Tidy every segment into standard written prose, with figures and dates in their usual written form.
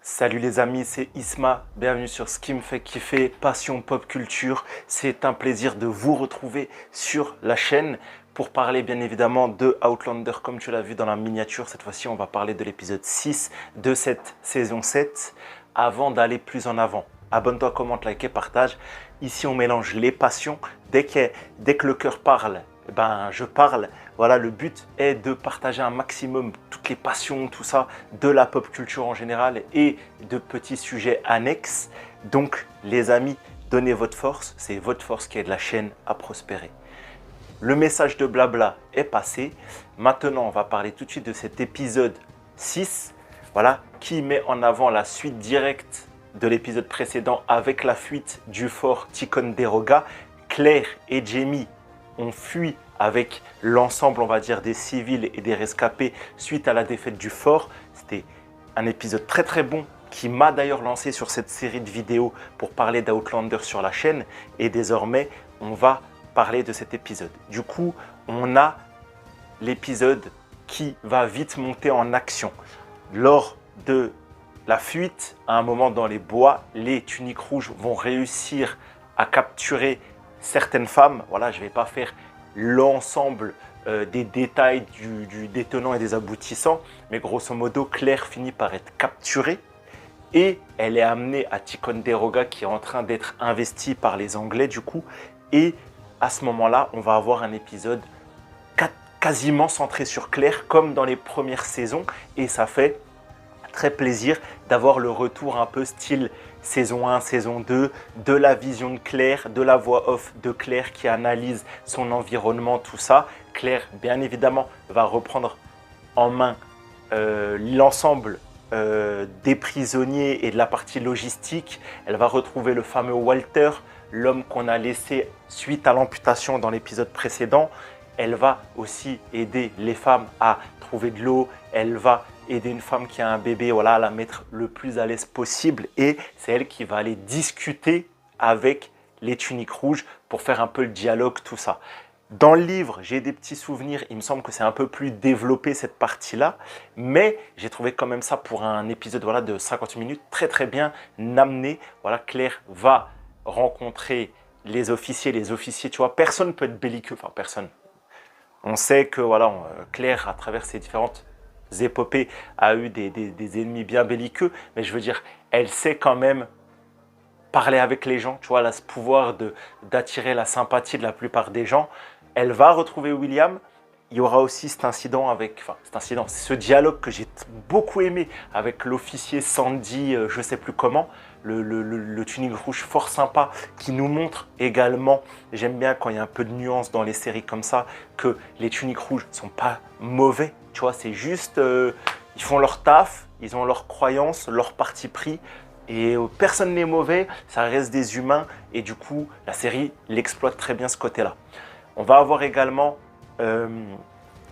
Salut les amis, c'est Isma, bienvenue sur Ce qui me fait kiffer, Passion Pop Culture. C'est un plaisir de vous retrouver sur la chaîne pour parler bien évidemment de Outlander comme tu l'as vu dans la miniature. Cette fois-ci, on va parler de l'épisode 6 de cette saison 7. Avant d'aller plus en avant, abonne-toi, commente, like et partage. Ici, on mélange les passions. Dès que le cœur parle, je parle. Voilà, le but est de partager un maximum toutes les passions, tout ça, de la pop culture en général et de petits sujets annexes. Donc, les amis, donnez votre force. C'est votre force qui aide la chaîne à prospérer. Le message de blabla est passé. Maintenant, on va parler tout de suite de cet épisode 6, voilà, qui met en avant la suite directe de l'épisode précédent avec la fuite du fort Ticonderoga. Claire et Jamie ont fui avec l'ensemble, on va dire, des civils et des rescapés suite à la défaite du fort. C'était un épisode très très bon qui m'a d'ailleurs lancé sur cette série de vidéos pour parler d'Outlander sur la chaîne. Et désormais, on va parler de cet épisode. Du coup, on a l'épisode qui va vite monter en action. Lors de la fuite, à un moment dans les bois, les tuniques rouges vont réussir à capturer certaines femmes. Voilà, je ne vais pas faire l'ensemble des détails des tenants et des aboutissants, mais grosso modo, Claire finit par être capturée et elle est amenée à Ticonderoga qui est en train d'être investi par les Anglais du coup. Et à ce moment-là, on va avoir un épisode quasiment centré sur Claire comme dans les premières saisons et ça fait très plaisir d'avoir le retour un peu style saison 1, saison 2, de la vision de Claire, de la voix off de Claire qui analyse son environnement, tout ça. Claire, bien évidemment, va reprendre en main l'ensemble des prisonniers et de la partie logistique. Elle va retrouver le fameux Walter, l'homme qu'on a laissé suite à l'amputation dans l'épisode précédent. Elle va aussi aider les femmes à trouver de l'eau. Elle va aider une femme qui a un bébé, voilà, à la mettre le plus à l'aise possible. Et c'est elle qui va aller discuter avec les tuniques rouges pour faire un peu le dialogue, tout ça. Dans le livre, j'ai des petits souvenirs. Il me semble que c'est un peu plus développé cette partie-là. Mais j'ai trouvé quand même ça pour un épisode voilà, de 50 minutes très très bien amené. Voilà, Claire va rencontrer les officiers. Les officiers, tu vois, personne ne peut être belliqueux. Enfin, personne. On sait que voilà, Claire, à travers ses différentes épopées, a eu des ennemis bien belliqueux, mais je veux dire, elle sait quand même parler avec les gens, tu vois, elle a ce pouvoir d'attirer la sympathie de la plupart des gens. Elle va retrouver William. Il y aura aussi cet incident avec, enfin cet incident, ce dialogue que j'ai beaucoup aimé avec l'officier Sandy, je ne sais plus comment, le tunique rouge fort sympa qui nous montre également, j'aime bien quand il y a un peu de nuance dans les séries comme ça, que les tuniques rouges ne sont pas mauvais, tu vois, c'est juste, ils font leur taf, ils ont leurs croyances, leur parti pris, et personne n'est mauvais, ça reste des humains, et du coup, la série l'exploite très bien ce côté-là. On va avoir également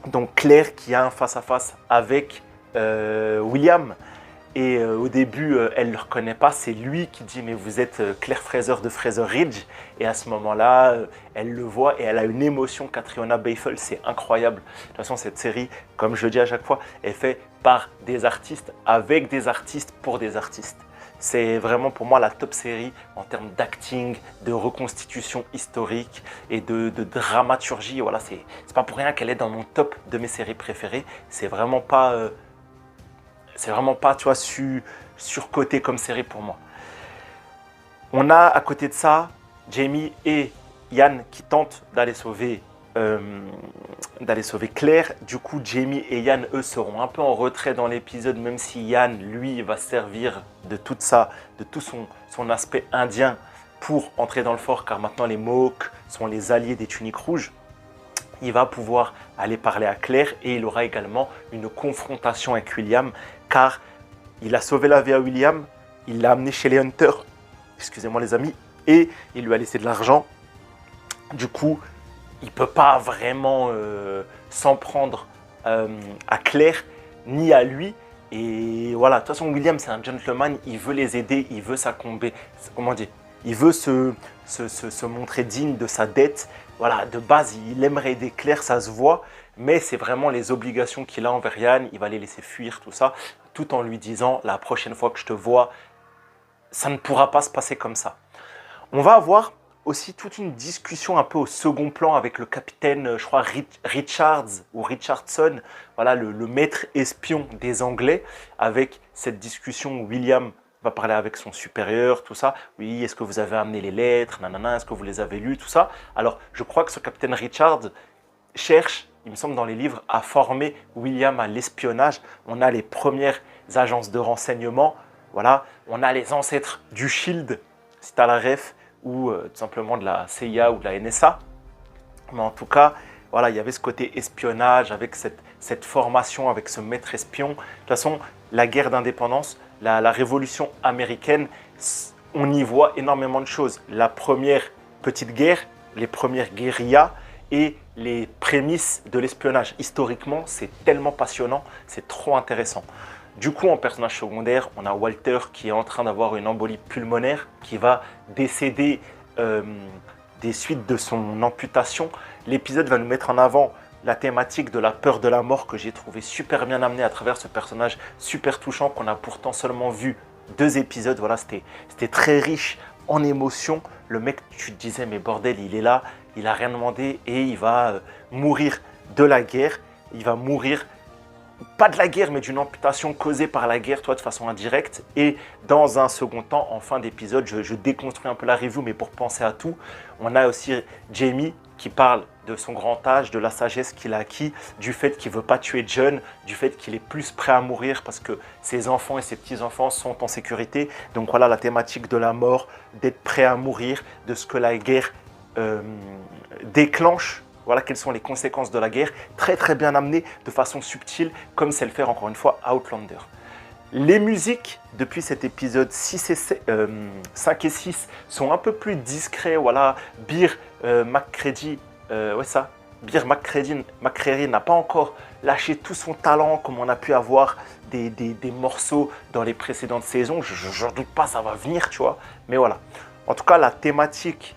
donc Claire qui a un face-à-face avec William. Et au début, elle ne le reconnaît pas. C'est lui qui dit « Mais vous êtes Claire Fraser de Fraser Ridge ». Et à ce moment-là, elle le voit et elle a une émotion. Catriona Balfe, c'est incroyable. De toute façon, cette série, comme je le dis à chaque fois, est faite par des artistes, avec des artistes, pour des artistes. C'est vraiment pour moi la top série en termes d'acting, de reconstitution historique et de dramaturgie. Voilà, c'est pas pour rien qu'elle est dans mon top de mes séries préférées. C'est vraiment pas, tu vois, surcoté comme série pour moi. On a à côté de ça Jamie et Ian qui tentent d'aller sauver Claire. Du coup, Jamie et Ian, eux, seront un peu en retrait dans l'épisode, même si Ian, lui, va servir de tout son aspect indien pour entrer dans le fort, car maintenant les Mohawks sont les alliés des tuniques rouges. Il va pouvoir aller parler à Claire et il aura également une confrontation avec William, car il a sauvé la vie à William, il l'a amené chez les Hunters, excusez-moi les amis, et il lui a laissé de l'argent. Du coup, il ne peut pas vraiment s'en prendre à Claire ni à lui. Et voilà, de toute façon, William, c'est un gentleman, il veut les aider, il veut s'accomber, comment dire, il veut se montrer digne de sa dette. Voilà, de base, il aimerait aider Claire, ça se voit, mais c'est vraiment les obligations qu'il a envers Ian, il va les laisser fuir, tout ça. tout en lui disant « la prochaine fois que je te vois, ça ne pourra pas se passer comme ça ». On va avoir aussi toute une discussion un peu au second plan avec le capitaine, je crois, Richards ou Richardson, voilà, le maître espion des Anglais, avec cette discussion où William va parler avec son supérieur, tout ça. Oui, est-ce que vous avez amené les lettres, nanana, est-ce que vous les avez lues, tout ça. Alors, je crois que ce capitaine Richards cherche, il me semble dans les livres, à former William à l'espionnage. On a les premières agences de renseignement, voilà. On a les ancêtres du SHIELD, si tu as la ref, ou tout simplement de la CIA ou de la NSA. Mais en tout cas, voilà, il y avait ce côté espionnage avec cette formation, avec ce maître espion. De toute façon, la guerre d'indépendance, la révolution américaine, on y voit énormément de choses. La première petite guerre, les premières guérillas et les prémices de l'espionnage. Historiquement, c'est tellement passionnant, c'est trop intéressant. Du coup, en personnage secondaire, on a Walter qui est en train d'avoir une embolie pulmonaire, qui va décéder des suites de son amputation. L'épisode va nous mettre en avant la thématique de la peur de la mort que j'ai trouvé super bien amenée à travers ce personnage super touchant qu'on a pourtant seulement vu 2 épisodes. Voilà, c'était très riche en émotions. Le mec, tu te disais, mais bordel, il est là, il n'a rien demandé et il va mourir de la guerre. Il va mourir, pas de la guerre, mais d'une amputation causée par la guerre, toi, de façon indirecte. Et dans un second temps, en fin d'épisode, je déconstruis un peu la review, mais pour penser à tout, on a aussi Jamie qui parle de son grand âge, de la sagesse qu'il a acquis, du fait qu'il ne veut pas tuer John, du fait qu'il est plus prêt à mourir parce que ses enfants et ses petits-enfants sont en sécurité. Donc voilà la thématique de la mort, d'être prêt à mourir, de ce que la guerre déclenche. Voilà quelles sont les conséquences de la guerre, très très bien amené de façon subtile, comme c'est le faire encore une fois Outlander. Les musiques, depuis cet épisode 5 et 6, sont un peu plus discrets. Voilà, Bear McCreary, Bear McCreary n'a pas encore lâché tout son talent comme on a pu avoir des morceaux dans les précédentes saisons. Je ne doute pas, ça va venir, tu vois. Mais voilà. En tout cas, la thématique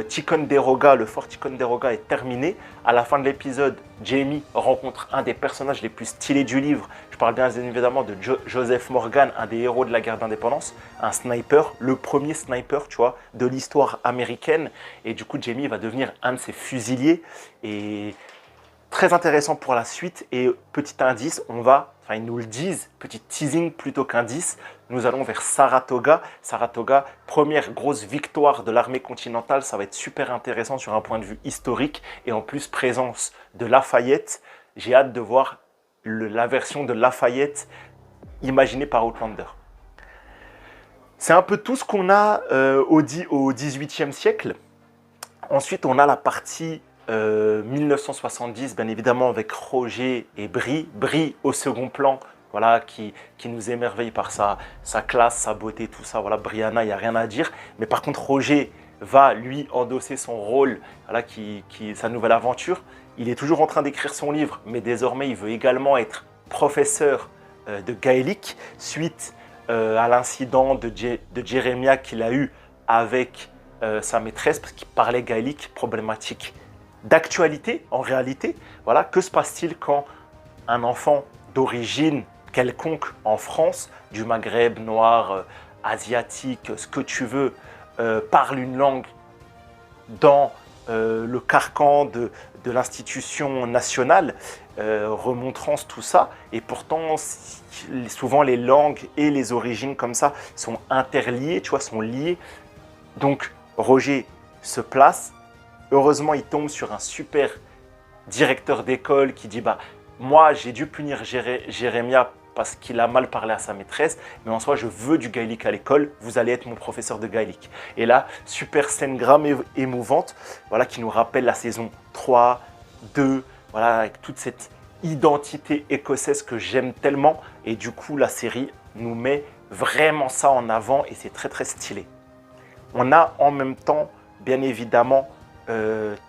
Ticonderoga, le fort Ticonderoga est terminé. À la fin de l'épisode, Jamie rencontre un des personnages les plus stylés du livre. Je parle bien évidemment de Joseph Morgan, un des héros de la guerre d'indépendance, un sniper, le premier sniper, tu vois, de l'histoire américaine. Et du coup, Jamie va devenir un de ses fusiliers. Et très intéressant pour la suite. Et petit indice, ils nous le disent, petit teasing plutôt qu'indice, nous allons vers Saratoga. Saratoga, première grosse victoire de l'armée continentale, ça va être super intéressant sur un point de vue historique. Et en plus, présence de Lafayette. J'ai hâte de voir la version de Lafayette imaginée par Outlander. C'est un peu tout ce qu'on a au XVIIIe siècle. Ensuite, on a la partie 1970, bien évidemment, avec Roger et Brie. Brie au second plan, voilà, qui nous émerveille par sa classe, sa beauté, tout ça. Voilà, Brianna, il n'y a rien à dire. Mais par contre, Roger va, lui, endosser son rôle, voilà, sa nouvelle aventure. Il est toujours en train d'écrire son livre, mais désormais, il veut également être professeur de gaélique, suite à l'incident de Jeremiah qu'il a eu avec sa maîtresse, parce qu'il parlait gaélique, problématique d'actualité en réalité. Voilà, que se passe-t-il quand un enfant d'origine quelconque en France, du Maghreb, noir, asiatique, ce que tu veux, parle une langue dans le carcan de l'institution nationale, remontrance, tout ça, et pourtant souvent les langues et les origines comme ça sont interliées, tu vois, sont liées. Donc Roger se place. Heureusement, il tombe sur un super directeur d'école qui dit « Moi, j'ai dû punir Jérémia parce qu'il a mal parlé à sa maîtresse, mais en soi, je veux du gaélique à l'école, vous allez être mon professeur de gaélique. » Et là, super scène grave émouvante, voilà, qui nous rappelle la saison 3, 2, voilà, avec toute cette identité écossaise que j'aime tellement. Et du coup, la série nous met vraiment ça en avant et c'est très très stylé. On a en même temps, bien évidemment,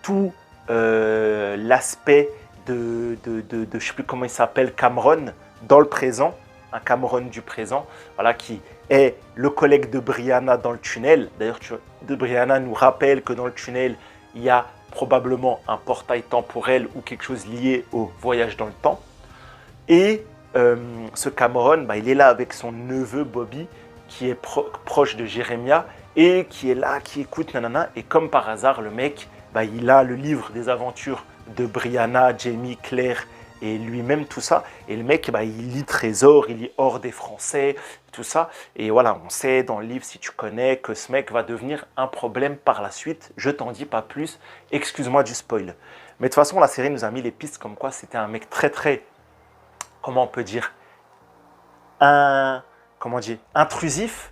tout l'aspect de je ne sais plus comment il s'appelle, Cameron, dans le présent, un Cameron du présent, voilà, qui est le collègue de Brianna dans le tunnel. D'ailleurs, Brianna nous rappelle que dans le tunnel, il y a probablement un portail temporel ou quelque chose lié au voyage dans le temps. Et ce Cameron, bah, il est là avec son neveu Bobby, qui est proche de Jeremiah, et qui est là, qui écoute, nanana. Et comme par hasard, le mec, bah, il a le livre des aventures de Brianna, Jamie, Claire et lui-même, tout ça. Et le mec, bah, il lit Trésor, il lit Hors des Français, tout ça. Et voilà, on sait dans le livre, si tu connais, que ce mec va devenir un problème par la suite. Je t'en dis pas plus, excuse-moi du spoil. Mais de toute façon, la série nous a mis les pistes comme quoi c'était un mec très, comment on peut dire, intrusif,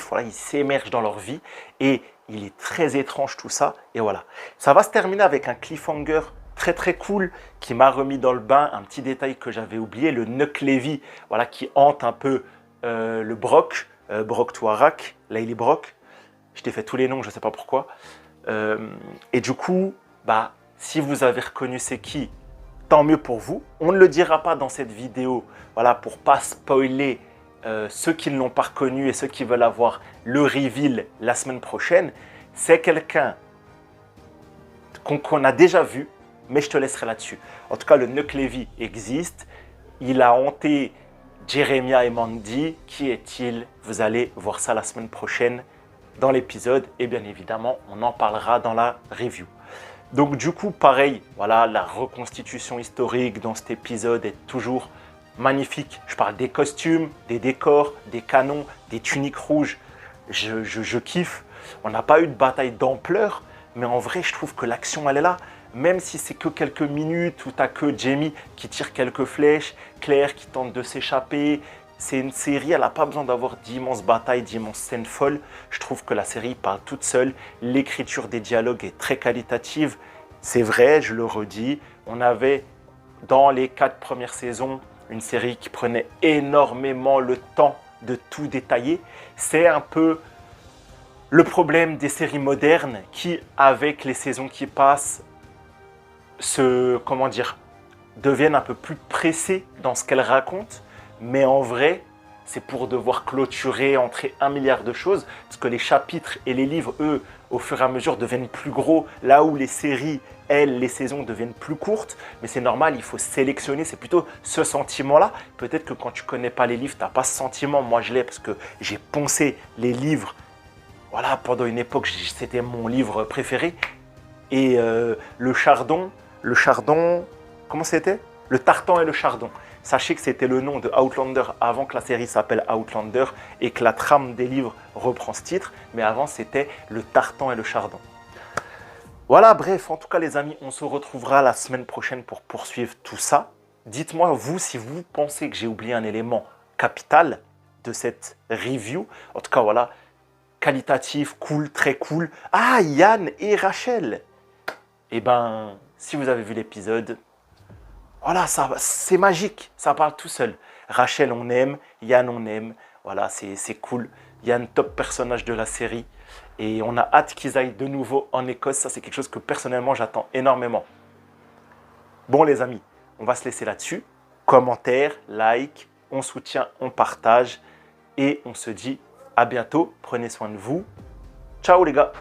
voilà, il s'émerge dans leur vie et il est très étrange tout ça, et voilà. Ça va se terminer avec un cliffhanger très cool qui m'a remis dans le bain, un petit détail que j'avais oublié, le Nuck Levy, voilà, qui hante un peu le Brock, Brock Touarak, Layli Brock, je t'ai fait tous les noms, je ne sais pas pourquoi, et du coup, bah, si vous avez reconnu c'est qui, tant mieux pour vous. On ne le dira pas dans cette vidéo, voilà, pour pas spoiler ceux qui ne l'ont pas reconnu et ceux qui veulent avoir le reveal la semaine prochaine. C'est quelqu'un qu'on a déjà vu, mais je te laisserai là-dessus. En tout cas, le Nuck Levy existe. Il a hanté Jeremiah et Mandy. Qui est-il? Vous allez voir ça la semaine prochaine dans l'épisode. Et bien évidemment, on en parlera dans la review. Donc du coup, pareil, voilà, la reconstitution historique dans cet épisode est toujours magnifique. Je parle des costumes, des décors, des canons, des tuniques rouges. Je kiffe. On n'a pas eu de bataille d'ampleur, mais en vrai, je trouve que l'action, elle est là. Même si c'est que quelques minutes où tu n'as que Jamie qui tire quelques flèches, Claire qui tente de s'échapper. C'est une série, elle n'a pas besoin d'avoir d'immenses batailles, d'immenses scènes folles. Je trouve que la série parle toute seule. L'écriture des dialogues est très qualitative. C'est vrai, je le redis. On avait, dans les 4 premières saisons, une série qui prenait énormément le temps de tout détailler. C'est un peu le problème des séries modernes qui, avec les saisons qui passent, deviennent un peu plus pressées dans ce qu'elles racontent. Mais en vrai, c'est pour devoir clôturer, entrer 1 milliard de choses, parce que les chapitres et les livres, eux, au fur et à mesure, deviennent plus gros, là où les séries, elles, les saisons deviennent plus courtes. Mais c'est normal, il faut sélectionner, c'est plutôt ce sentiment-là. Peut-être que quand tu ne connais pas les livres, tu n'as pas ce sentiment. Moi, je l'ai parce que j'ai poncé les livres. Voilà, pendant une époque, c'était mon livre préféré. Et le chardon, comment c'était? Le Tartan et le chardon. Sachez que c'était le nom de Outlander avant que la série s'appelle Outlander et que la trame des livres reprend ce titre. Mais avant, c'était le Tartan et le chardon. Voilà, bref, en tout cas, les amis, on se retrouvera la semaine prochaine pour poursuivre tout ça. Dites-moi, vous, si vous pensez que j'ai oublié un élément capital de cette review. En tout cas, voilà, qualitatif, cool, très cool. Ah, Yann et Rachel. Eh ben, si vous avez vu l'épisode, voilà, c'est magique, ça parle tout seul. Rachel, on aime, Yann, on aime. Voilà, c'est cool. Yann, top personnage de la série. Et on a hâte qu'ils aillent de nouveau en Écosse. Ça, c'est quelque chose que personnellement, j'attends énormément. Bon, les amis, on va se laisser là-dessus. Commentaires, like, on soutient, on partage. Et on se dit à bientôt. Prenez soin de vous. Ciao, les gars.